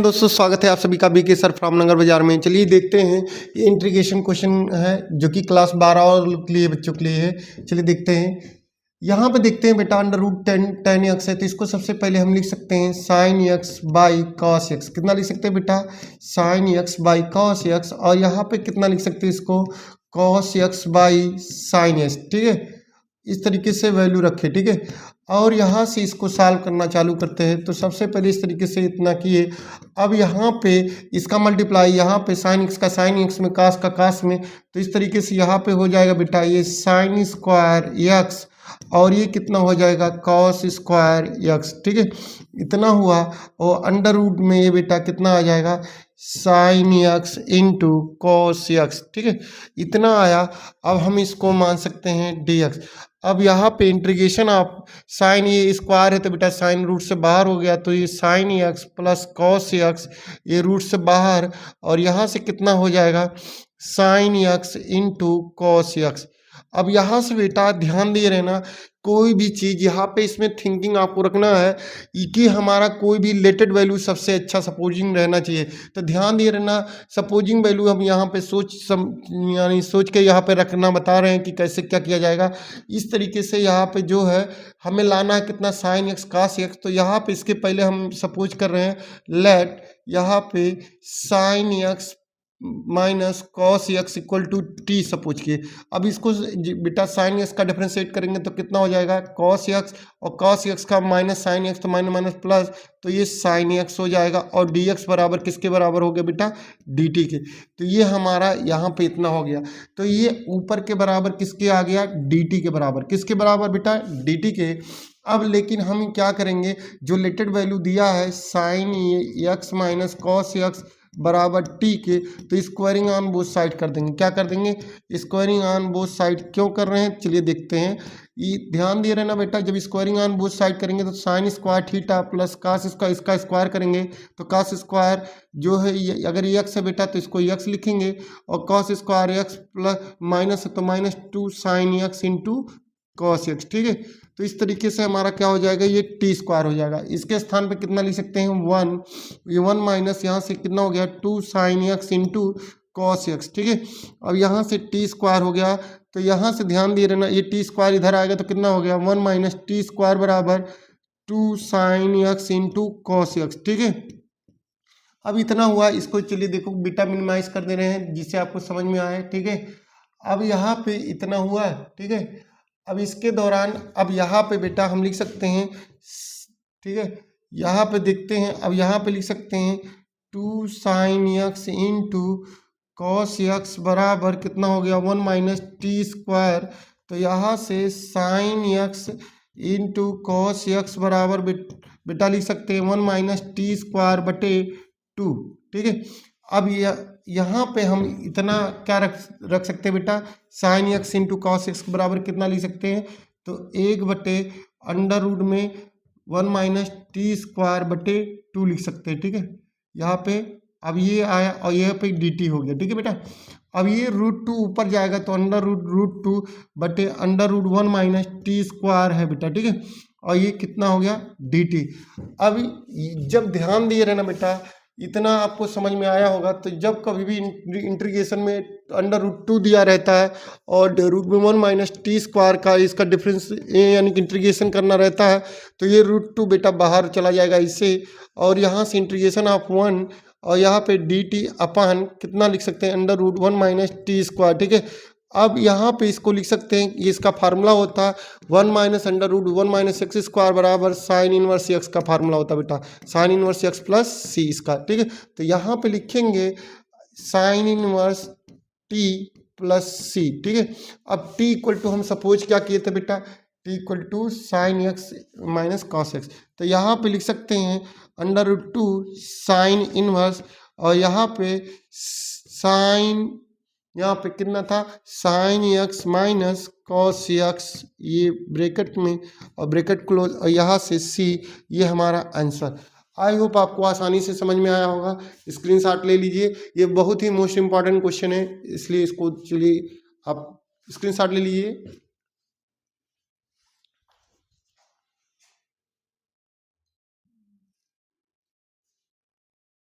दोस्तों, स्वागत है आप सभी का बीके सर फ्रॉम नगर बाजार में। चलिए देखते हैं, ये इंटीग्रेशन क्वेश्चन है जो कि क्लास 12 और के लिए बच्चों के लिए है। चलिए देखते हैं, यहाँ पे देखते हैं बेटा अंडर रूट टेन एक्स है, तो इसको सबसे पहले हम लिख सकते हैं sine x by cos x. कितना लिख सकते हैं बेटा? Sine x by cos x. और यहाँ पे कितना लिख सकते हैं इसको? Cos x by sine x. ठीक है, इस तरीके से वैल्यू रखे। ठीक है, और यहाँ से इसको सॉल्व करना चालू करते हैं। तो सबसे पहले इस तरीके से इतना किए। अब यहाँ पे इसका मल्टीप्लाई, यहाँ पे साइन एक्स का साइन एक्स में, कास का कास में, तो इस तरीके से यहाँ पे हो जाएगा बेटा ये साइन स्क्वायर एक्स, और ये कितना हो जाएगा? Cos square x. ठीक है, इतना हुआ। और अंडर रूट में ये बेटा कितना आ जाएगा? Sine x into cos x. ठीक है, इतना आया। अब हम इसको मान सकते हैं डी एक्स। अब यहाँ पे इंटीग्रेशन आप साइन, ये स्क्वायर है तो बेटा साइन रूट से बाहर हो गया, तो ये sine x plus cos x, ये रूट से बाहर, और यहाँ से कितना हो जाएगा? Sine x into cos x. अब यहाँ से बेटा ध्यान दिए रहना, कोई भी चीज़ यहाँ पे इसमें थिंकिंग आपको रखना है कि हमारा कोई भी रिलेटेड वैल्यू सबसे अच्छा सपोजिंग रहना चाहिए। तो ध्यान दिए रहना, सपोजिंग वैल्यू हम यहाँ पे यानी सोच के यहाँ पे रखना बता रहे हैं कि कैसे क्या किया जाएगा। इस तरीके से यहाँ पे जो है हमें लाना है कितना? साइन एक्स कास एक्स। तो यहाँ पे इसके पहले हम सपोज कर रहे हैं लेट यहाँ पे sine X minus cos X equal to T suppose किए। अब इसको बेटा साइन एक्स का डिफरेंशिएट करेंगे तो कितना हो जाएगा? कॉस एक्स, और कॉस एक्स का माइनस साइन एक्स, तो माइनस माइनस प्लस, तो ये साइन एक्स हो जाएगा। और डी एक्स बराबर किसके बराबर हो गया बेटा? डी टी के। तो ये हमारा यहाँ पे इतना हो गया। तो ये ऊपर के बराबर किसके आ गया? डी टी के बराबर। किसके बराबर बेटा? डी टी के। अब लेकिन हम क्या करेंगे, जो रिलेटेड वैल्यू दिया है sign X minus cos x बराबर टी के, तो स्क्वायरिंग ऑन बोथ साइड कर देंगे। क्या कर देंगे? Squaring on both side. क्यों कर रहे हैं चलिए देखते हैं। ये ध्यान दे रहे ना बेटा, जब स्क्वायरिंग ऑन बोथ साइड करेंगे तो sine square theta plus cos square, इसका स्क्वायर करेंगे तो कास स्क्वायर जो है अगर ये एक्स है बेटा तो इसको एक्स लिखेंगे, और cos square x plus minus है तो minus 2 sine x into cos x. ठीक है, तो इस तरीके से हमारा क्या हो जाएगा? ये टी स्क्वायर हो जाएगा। इसके स्थान पे कितना लिख सकते हैं? 1। ये 1 माइनस यहाँ से कितना हो गया? 2 sine x into cos x. ठीक है, अब यहाँ से टी स्क्वायर हो गया, तो यहाँ से ध्यान दिए रहना, ये टी स्क्वायर इधर आएगा तो कितना हो गया? 1 माइनस टी स्क्वायर बराबर 2 sine x into cos x. ठीक है, अब इतना हुआ। इसको चलिए देखो बेटा मिनिमाइज कर दे रहे हैं जिससे आपको समझ में आए। ठीक है, अब यहाँ पे इतना हुआ। ठीक है, अब इसके दौरान अब यहाँ पे बेटा हम लिख सकते हैं, ठीक है, यहाँ पे देखते हैं। अब यहाँ पे लिख सकते हैं 2 sine x into cos x बराबर कितना हो गया? 1 माइनस टी स्क्वायर। तो यहाँ से sine x into cos x बराबर बेटा लिख सकते हैं 1 माइनस टी स्क्वायर बटे 2। ठीक है, अब यहाँ पे हम इतना क्या रख सकते हैं बेटा? Sine x into cos x बराबर कितना लिख सकते हैं? तो 1 बटे अंडर रूट में 1 माइनस टी स्क्वायर बटे 2 लिख सकते हैं। ठीक है, यहाँ पे अब ये आया और यहाँ पे डी टी हो गया। ठीक है बेटा, अब ये रूट 2 ऊपर जाएगा तो अंडर रूट 2 बटे under root 1 minus T square है बेटा। ठीक है, और ये कितना हो गया? D T. अब जब ध्यान दिए रहना बेटा, इतना आपको समझ में आया होगा। तो जब कभी भी इंटीग्रेशन में अंडर रूट 2 दिया रहता है और रूट में 1 माइनस टी स्क्वायर का इसका डिफरेंस यानी कि इंटीग्रेशन करना रहता है, तो ये रूट 2 बेटा बाहर चला जाएगा इससे, और यहाँ से इंटीग्रेशन ऑफ 1, और यहाँ पे डी टी अपान कितना लिख सकते हैं? Under root 1 minus T square. ठीक है, अब यहाँ पे इसको लिख सकते हैं, ये इसका फार्मूला होता है 1 minus under root 1 minus X square बराबर साइन इनवर्स एक्स का फार्मूला होता है बेटा, sine inverse X plus C इसका। ठीक है, तो यहाँ पे लिखेंगे sine inverse T plus C. ठीक है, अब टी इक्वल टू हम सपोज क्या किए थे बेटा? T equal to sine X minus cos X. तो यहाँ पे लिख सकते हैं अंडर रूट 2 साइन इनवर्स, और यहाँ पे साइन, यहाँ पे कितना था? Sign X minus cos x, ये ब्रैकेट में और ब्रैकेट क्लोज, और यहाँ से सी, ये हमारा आंसर। आई होप आपको आसानी से समझ में आया होगा। स्क्रीनशॉट ले लीजिए, ये बहुत ही मोस्ट इंपॉर्टेंट क्वेश्चन है, इसलिए इसको चलिए आप स्क्रीनशॉट ले लीजिए।